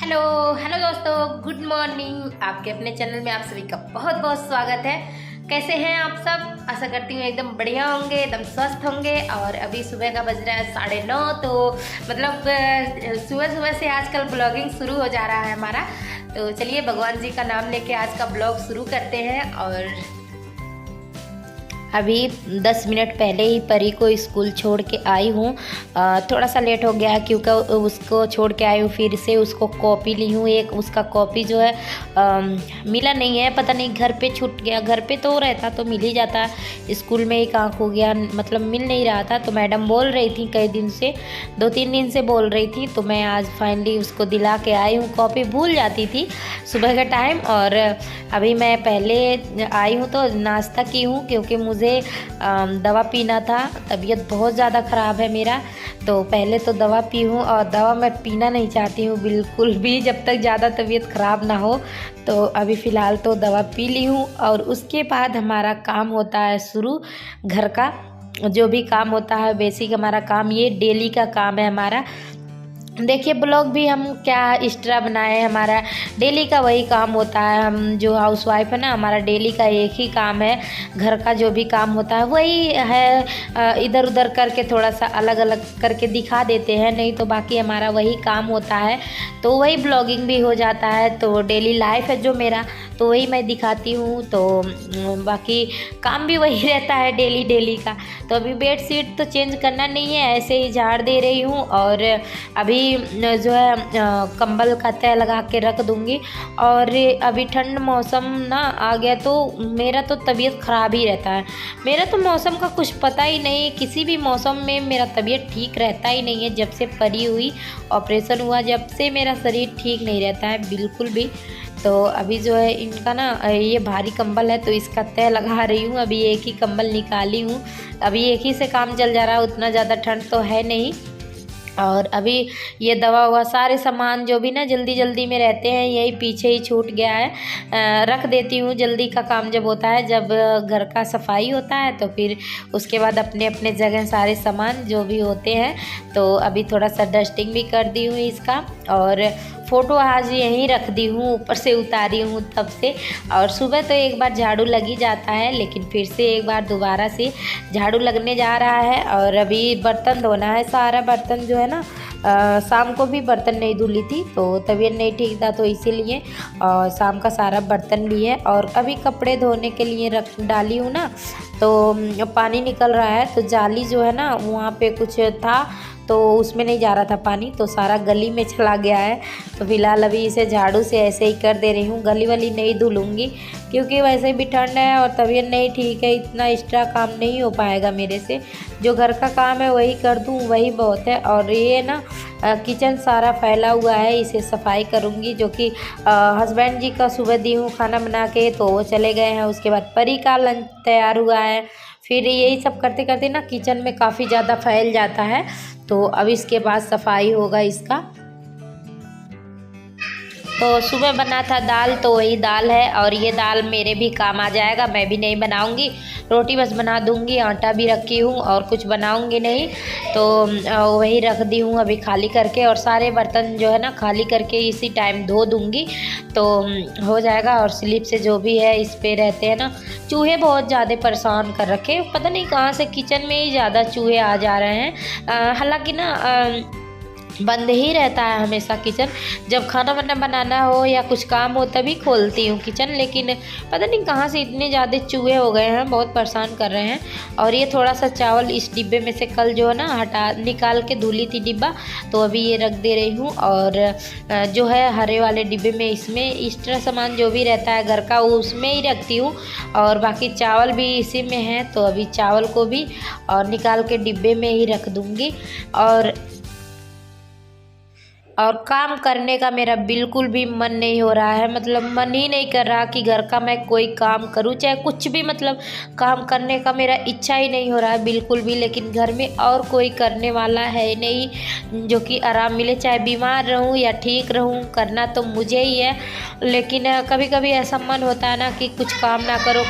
Hello hello दोस्तों, good morning. आपके अपने चैनल में आप सभी का बहुत बहुत स्वागत है। कैसे हैं आप सब? आशा करती हूँ एकदम बढ़िया होंगे, एकदम स्वस्थ होंगे। और अभी सुबह का बज रहा है 9:30, तो मतलब सुबह सुबह से आजकल ब्लॉगिंग शुरू हो जा रहा है हमारा। तो चलिए भगवान जी का नाम लेके आज का ब्लॉग शुरू करते हैं। और अभी 10 मिनट पहले ही परी को स्कूल छोड़ के आई हूँ। थोड़ा सा लेट हो गया क्योंकि उसको छोड़ के आई हूँ। फिर से उसको कॉपी ली हूँ। एक उसका कॉपी जो है मिला नहीं है, पता नहीं घर पे छूट गया। घर पे तो रहता तो मिल ही जाता, स्कूल में ही कहाँ खो गया, मतलब मिल नहीं रहा था। तो मैडम बोल रही थी कई दिन से, 2-3 दिन से बोल रही थी। तो मैं आज फाइनली उसको दिला के आई हूँ। कॉपी भूल जाती थी सुबह का टाइम। और अभी मैं पहले आई हूँ तो नाश्ता की हूँ क्योंकि मुझे दवा पीना था। तबीयत बहुत ज़्यादा ख़राब है मेरा, तो पहले तो दवा पी हूँ। और दवा मैं पीना नहीं चाहती हूँ बिल्कुल भी, जब तक ज़्यादा तबीयत ख़राब ना हो। तो अभी फ़िलहाल तो दवा पी ली हूँ। और उसके बाद हमारा काम होता है शुरू, घर का जो भी काम होता है बेसिक हमारा काम, ये डेली का काम है हमारा। देखिए ब्लॉग भी हम क्या एक्स्ट्रा बनाए, हमारा डेली का वही काम होता है। हम जो हाउसवाइफ है ना, हमारा डेली का एक ही काम है, घर का जो भी काम होता है वही है। इधर उधर करके थोड़ा सा अलग अलग करके दिखा देते हैं, नहीं तो बाकी हमारा वही काम होता है। तो वही ब्लॉगिंग भी हो जाता है। तो डेली लाइफ है जो मेरा, तो वही मैं दिखाती हूँ। तो बाकी काम भी वही रहता है डेली डेली का। तो अभी बेड शीट तो चेंज करना नहीं है, ऐसे ही झाड़ दे रही हूँ। और अभी जो है कंबल का तह लगा के रख दूँगी। और अभी ठंड मौसम ना आ गया तो मेरा तो तबीयत ख़राब ही रहता है। मेरा तो मौसम का कुछ पता ही नहीं, किसी भी मौसम में मेरा तबीयत ठीक रहता ही नहीं है। जब से परी हुई, ऑपरेशन हुआ, जब से मेरा शरीर ठीक नहीं रहता है बिल्कुल भी। तो अभी जो है इनका ना ये भारी कंबल है तो इसका तह लगा रही हूँ। अभी एक ही कंबल निकाली हूँ, अभी एक ही से काम चल जा रहा है, उतना ज़्यादा ठंड तो है नहीं। और अभी ये दवा हुआ सारे सामान जो भी ना जल्दी जल्दी में रहते हैं, यही पीछे ही छूट गया है। रख देती हूँ, जल्दी का काम जब होता है, जब घर का सफाई होता है तो फिर उसके बाद अपने अपने जगह सारे सामान जो भी होते हैं। तो अभी थोड़ा सा डस्टिंग भी कर दी हूँ इसका। और फ़ोटो आज यहीं रख दी हूँ, ऊपर से उतारी हूँ तब से। और सुबह तो एक बार झाड़ू लग ही जाता है, लेकिन फिर से एक बार दोबारा से झाड़ू लगने जा रहा है। और अभी बर्तन धोना है, सारा बर्तन जो है ना, शाम को भी बर्तन नहीं धुली थी तो तबीयत नहीं ठीक था, तो इसीलिए शाम का सारा बर्तन भी है। और अभी कपड़े धोने के लिए रख डाली हूँ ना, तो पानी निकल रहा है। तो जाली जो है ना वहाँ पे कुछ था तो उसमें नहीं जा रहा था पानी, तो सारा गली में चला गया है। तो फिलहाल अभी इसे झाड़ू से ऐसे ही कर दे रही हूँ, गली वाली नहीं धुलूँगी क्योंकि वैसे भी ठंड है और तबीयत नहीं ठीक है, इतना एक्स्ट्रा काम नहीं हो पाएगा मेरे से। जो घर का काम है वही कर दूँ, वही बहुत है। और ये ना किचन सारा फैला हुआ है, इसे सफाई करूँगी। जो कि हस्बैंड जी का सुबह दी हूँ खाना बना के, तो वो चले गए हैं। उसके बाद परी का लंच तैयार हुआ है। फिर यही सब करते करते ना किचन में काफ़ी ज़्यादा फैल जाता है। तो अब इसके बाद सफाई होगा इसका। तो सुबह बना था दाल, तो वही दाल है और ये दाल मेरे भी काम आ जाएगा। मैं भी नहीं बनाऊंगी, रोटी बस बना दूंगी, आटा भी रखी हूँ और कुछ बनाऊंगी नहीं। तो वही रख दी हूँ अभी खाली करके। और सारे बर्तन जो है ना खाली करके इसी टाइम धो दूंगी तो हो जाएगा। और स्लिप से जो भी है इस पे रहते हैं ना, चूहे बहुत ज़्यादा परेशान कर रखे, पता नहीं कहाँ से किचन में ही ज़्यादा चूहे आ जा रहे हैं। हालांकि ना बंद ही रहता है हमेशा किचन, जब खाना वाना बनाना हो या कुछ काम हो तभी खोलती हूँ किचन। लेकिन पता नहीं कहाँ से इतने ज़्यादा चूहे हो गए हैं, बहुत परेशान कर रहे हैं। और ये थोड़ा सा चावल इस डिब्बे में से कल जो है ना निकाल के धुली थी डिब्बा, तो अभी ये रख दे रही हूँ। और जो है हरे वाले डिब्बे में, इसमें एक्स्ट्रा सामान जो भी रहता है घर का वो उसमें ही रखती हूँ। और बाकी चावल भी इसी में है, तो अभी चावल को भी और निकाल के डिब्बे में ही रख दूँगी। और काम करने का मेरा बिल्कुल भी मन नहीं हो रहा है, मतलब मन ही नहीं कर रहा कि घर का मैं कोई काम करूं, चाहे कुछ भी, मतलब काम करने का मेरा इच्छा ही नहीं हो रहा है बिल्कुल भी। लेकिन घर में और कोई करने वाला है नहीं जो कि आराम मिले, चाहे बीमार रहूं या ठीक रहूं, करना तो मुझे ही है। लेकिन कभी कभी ऐसा मन होता है ना कि कुछ काम ना करो,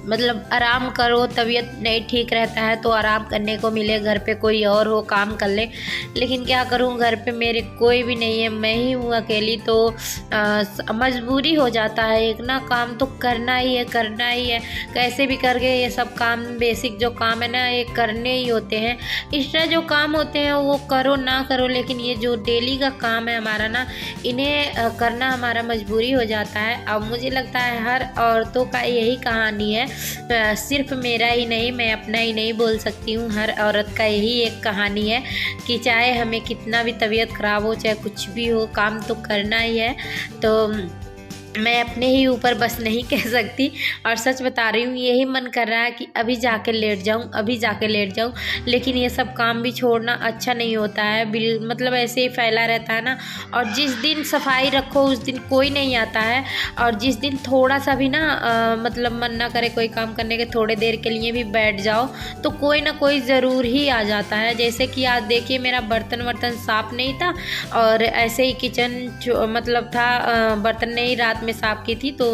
मतलब आराम करो, तबीयत नहीं ठीक रहता है तो आराम करने को मिले, घर पे कोई और हो काम कर ले। लेकिन क्या करूं, घर पे मेरे कोई भी नहीं है, मैं ही हूँ अकेली, तो मजबूरी हो जाता है। एक ना काम तो करना ही है, करना ही है, कैसे भी करके ये सब काम, बेसिक जो काम है ना ये करने ही होते हैं। एक्स्ट्रा जो काम होते हैं वो करो ना करो, लेकिन ये जो डेली का काम है हमारा ना, इन्हें करना हमारा मजबूरी हो जाता है। अब मुझे लगता है हर औरतों का यही कहानी है, सिर्फ मेरा ही नहीं, मैं अपना ही नहीं बोल सकती हूँ, हर औरत का यही एक कहानी है कि चाहे हमें कितना भी तबीयत ख़राब हो, चाहे कुछ भी हो, काम तो करना ही है। तो मैं अपने ही ऊपर बस नहीं कह सकती, और सच बता रही हूँ, यही मन कर रहा है कि अभी जाके लेट जाऊँ, अभी जाके लेट जाऊँ। लेकिन ये सब काम भी छोड़ना अच्छा नहीं होता है, मतलब ऐसे ही फैला रहता है ना। और जिस दिन सफाई रखो उस दिन कोई नहीं आता है, और जिस दिन थोड़ा सा भी ना मतलब मन ना करे कोई काम करने के, थोड़े देर के लिए भी बैठ जाओ तो कोई ना कोई ज़रूर ही आ जाता है। जैसे कि आज देखिए, मेरा बर्तन वर्तन साफ़ नहीं था, और ऐसे ही किचन मतलब था, बर्तन नहीं रात में साफ़ की थी। तो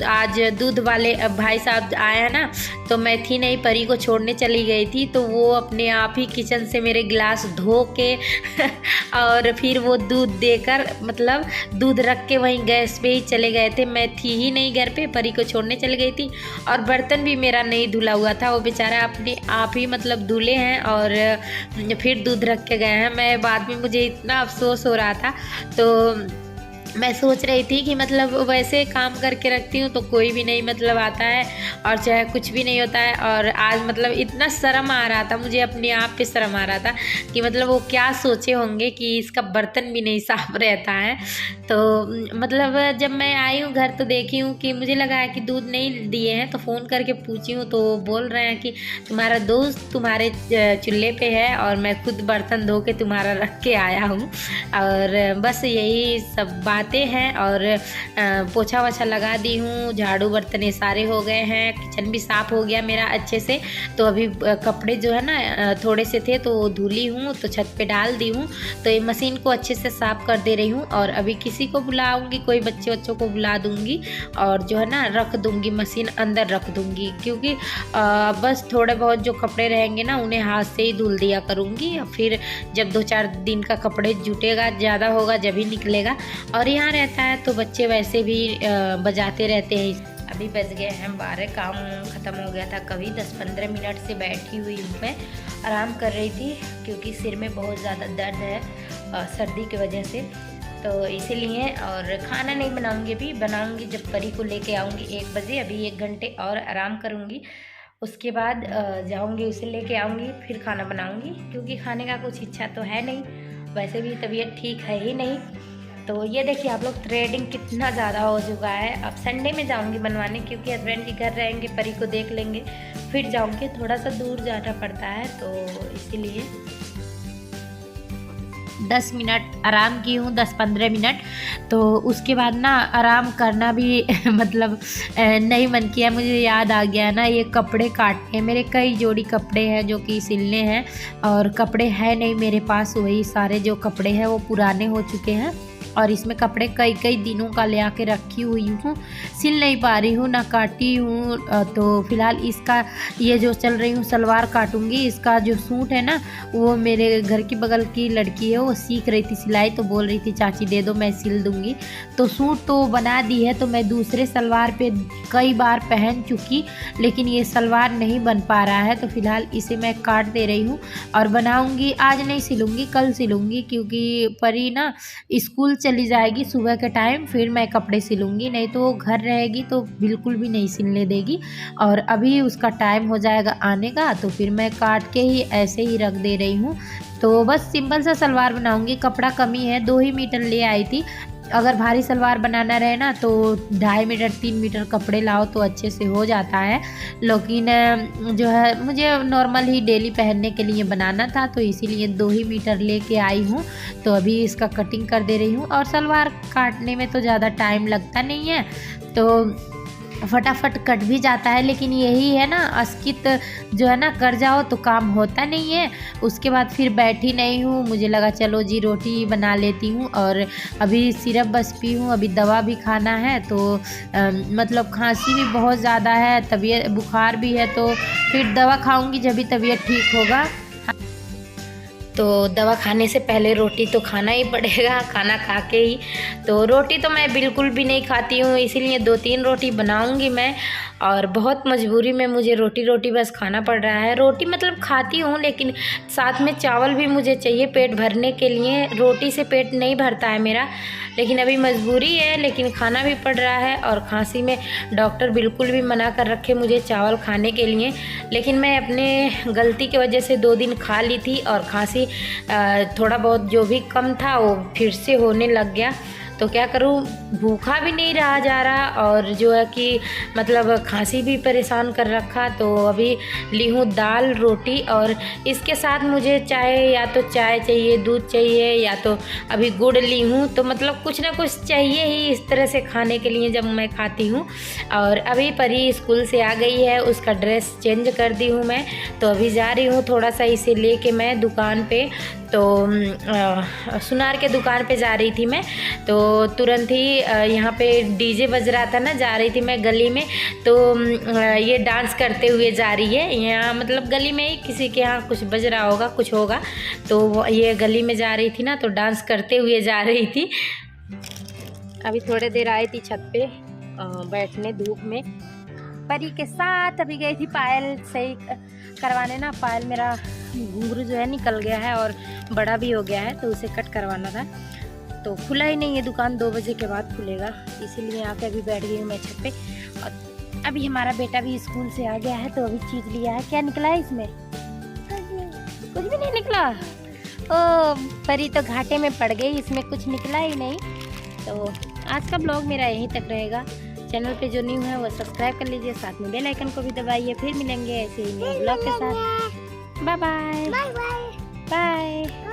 आज दूध वाले भाई साहब आए हैं ना, तो मैं थी नहीं, परी को छोड़ने चली गई थी, तो वो अपने आप ही किचन से मेरे गिलास धो के और फिर वो दूध देकर, मतलब दूध रख के वहीं गैस पे ही चले गए थे। मैं थी ही नहीं घर पे, परी को छोड़ने चली गई थी, और बर्तन भी मेरा नहीं धुला हुआ था, वो बेचारा अपने आप ही मतलब धुले हैं और फिर दूध रख के गए हैं। मैं बाद में, मुझे इतना अफसोस हो रहा था, तो मैं सोच रही थी कि मतलब वैसे काम करके रखती हूँ तो कोई भी नहीं मतलब आता है, और चाहे कुछ भी नहीं होता है। और आज मतलब इतना शर्म आ रहा था, मुझे अपने आप पे शर्म आ रहा था कि मतलब वो क्या सोचे होंगे कि इसका बर्तन भी नहीं साफ रहता है। तो मतलब जब मैं आई हूँ घर तो देखी हूँ कि मुझे लगा है कि दूध नहीं दिए हैं, तो फ़ोन करके पूछी हूँ तो बोल रहे हैं कि तुम्हारा दोस्त तुम्हारे चूल्हे पे है, और मैं खुद बर्तन धो के तुम्हारा रख के आया हूँ। और बस यही सब बातें हैं। और पोछा वछा लगा दी हूँ, झाड़ू बर्तन सारे हो गए हैं, किचन भी साफ़ हो गया मेरा अच्छे से। तो अभी कपड़े जो है ना थोड़े से थे तो धुली हूँ, तो छत पे डाल दी हूँ, तो ये मशीन को अच्छे से साफ़ कर दे रही हूँ। और अभी किसी को बुलाऊंगी, कोई बच्चों को बुला दूंगी, और जो है ना रख दूंगी, मशीन अंदर रख दूंगी, क्योंकि बस थोड़े बहुत जो कपड़े रहेंगे ना उन्हें हाथ से ही धुल दिया करूँगी। फिर जब 2-4 दिन का कपड़े जुटेगा, ज़्यादा होगा जब ही निकलेगा। और यहाँ रहता है तो बच्चे वैसे भी बजाते रहते हैं। अभी बज गए हैं 12, काम ख़त्म हो गया था कभी। 10-15 मिनट से बैठी हुई हूँ, मैं आराम कर रही थी क्योंकि सिर में बहुत ज़्यादा दर्द है सर्दी की वजह से, तो इसीलिए। और खाना नहीं बनाऊँगी, अभी बनाऊँगी जब परी को लेके आऊँगी 1 बजे। अभी 1 घंटे और आराम करूँगी, उसके बाद जाऊँगी, उसे लेके आऊँगी, फिर खाना बनाऊँगी, क्योंकि खाने का कुछ इच्छा तो है नहीं, वैसे भी तबीयत ठीक है ही नहीं। तो ये देखिए आप लोग, थ्रेडिंग कितना ज़्यादा हो चुका है। अब संडे में जाऊंगी बनवाने, क्योंकि हस्बैंड के घर रहेंगे, परी को देख लेंगे, फिर जाऊंगी। थोड़ा सा दूर जाना पड़ता है तो इसीलिए 10 मिनट आराम की हूँ, 10-15 मिनट। तो उसके बाद ना आराम करना भी मतलब नहीं मन किया। मुझे याद आ गया ना, ये कपड़े काटने, मेरे कई जोड़ी कपड़े हैं जो कि सिलने हैं, और कपड़े है नहीं मेरे पास। वही सारे जो कपड़े हैं वो पुराने हो चुके हैं, और इसमें कपड़े कई दिनों का ले आके रखी हुई हूँ, सिल नहीं पा रही हूँ, ना काटी हूँ। तो फिलहाल इसका ये जो चल रही हूँ सलवार काटूंगी। इसका जो सूट है ना, वो मेरे घर की बगल की लड़की है, वो सीख रही थी सिलाई, तो बोल रही थी चाची दे दो मैं सिल दूंगी। तो सूट तो बना दी है, तो मैं दूसरे सलवार पे कई बार पहन चुकी, लेकिन ये सलवार नहीं बन पा रहा है, तो फिलहाल इसे मैं काट दे रही हूँ और बनाऊँगी। आज नहीं सिलूँगी, कल सिलूँगी, क्योंकि परी ना स्कूल चली जाएगी सुबह के टाइम, फिर मैं कपड़े सिलूँगी, नहीं तो वो घर रहेगी तो बिल्कुल भी नहीं सिलने देगी। और अभी उसका टाइम हो जाएगा आने का, तो फिर मैं काट के ही ऐसे ही रख दे रही हूँ। तो बस सिंपल सा सलवार बनाऊँगी, कपड़ा कमी है, 2 ही मीटर ले आई थी। अगर भारी सलवार बनाना रहे ना तो 2.5 मीटर 3 मीटर कपड़े लाओ तो अच्छे से हो जाता है, लेकिन जो है मुझे नॉर्मल ही डेली पहनने के लिए बनाना था, तो इसीलिए 2 ही मीटर लेके आई हूँ। तो अभी इसका कटिंग कर दे रही हूँ, और सलवार काटने में तो ज़्यादा टाइम लगता नहीं है, तो फटाफट कट भी जाता है। लेकिन यही है ना, अस्कित जो है ना, कर जाओ तो काम होता नहीं है। उसके बाद फिर बैठी नहीं हूँ, मुझे लगा चलो जी रोटी बना लेती हूँ। और अभी सिरप बस पी हूँ, अभी दवा भी खाना है। तो मतलब खांसी भी बहुत ज़्यादा है, तबीयत बुखार भी है, तो फिर दवा खाऊंगी जब भी तबीयत ठीक होगा। तो दवा खाने से पहले रोटी तो खाना ही पड़ेगा, खाना खा के ही। तो रोटी तो मैं बिल्कुल भी नहीं खाती हूँ, इसीलिए 2-3 रोटी बनाऊँगी मैं। और बहुत मजबूरी में मुझे रोटी बस खाना पड़ रहा है। रोटी मतलब खाती हूँ, लेकिन साथ में चावल भी मुझे चाहिए पेट भरने के लिए। रोटी से पेट नहीं भरता है मेरा, लेकिन अभी मजबूरी है, लेकिन खाना भी पड़ रहा है। और खांसी में डॉक्टर बिल्कुल भी मना कर रखे मुझे चावल खाने के लिए, लेकिन मैं अपने गलती की वजह से 2 दिन खा ली थी और खांसी थोड़ा बहुत जो भी कम था वो फिर से होने लग गया। तो क्या करूँ, भूखा भी नहीं रहा जा रहा, और जो है कि मतलब खांसी भी परेशान कर रखा। तो अभी ली हूँ दाल रोटी, और इसके साथ मुझे चाय, या तो चाय चाहिए, दूध चाहिए, या तो अभी गुड़ ली हूँ। तो मतलब कुछ ना कुछ चाहिए ही इस तरह से खाने के लिए जब मैं खाती हूँ। और अभी परी स्कूल से आ गई है, उसका ड्रेस चेंज कर दी हूँ मैं। तो अभी जा रही हूँ थोड़ा सा इसे लेके मैं दुकान पे। तो सुनार के दुकान पे जा रही थी मैं, तो तुरंत ही यहाँ पे डीजे बज रहा था ना, जा रही थी मैं गली में। तो ये डांस करते हुए जा रही है यहाँ, मतलब गली में ही किसी के यहाँ कुछ बज रहा होगा, कुछ होगा। तो ये गली में जा रही थी ना, तो डांस करते हुए जा रही थी। अभी थोड़े देर आई थी छत पे बैठने धूप में परी के साथ। अभी गई थी पायल सही करवाने ना, पायल मेरा घुंघरू जो है निकल गया है और बड़ा भी हो गया है, तो उसे कट करवाना था। तो खुला ही नहीं है दुकान, 2 बजे के बाद खुलेगा, इसीलिए आके अभी बैठ गई हूँ मैं छत पे। और अभी हमारा बेटा भी स्कूल से आ गया है, तो अभी चीज़ लिया है। क्या निकला है इसमें? कुछ भी नहीं निकला। ओ परी तो घाटे में पड़ गई, इसमें कुछ निकला ही नहीं। तो आज का ब्लॉग मेरा यहीं तक रहेगा। चैनल पे जो न्यू है वो सब्सक्राइब कर लीजिए, साथ में बेल आइकन को भी दबाइए। फिर मिलेंगे ऐसे ही नए ब्लॉग के साथ। Bye bye bye.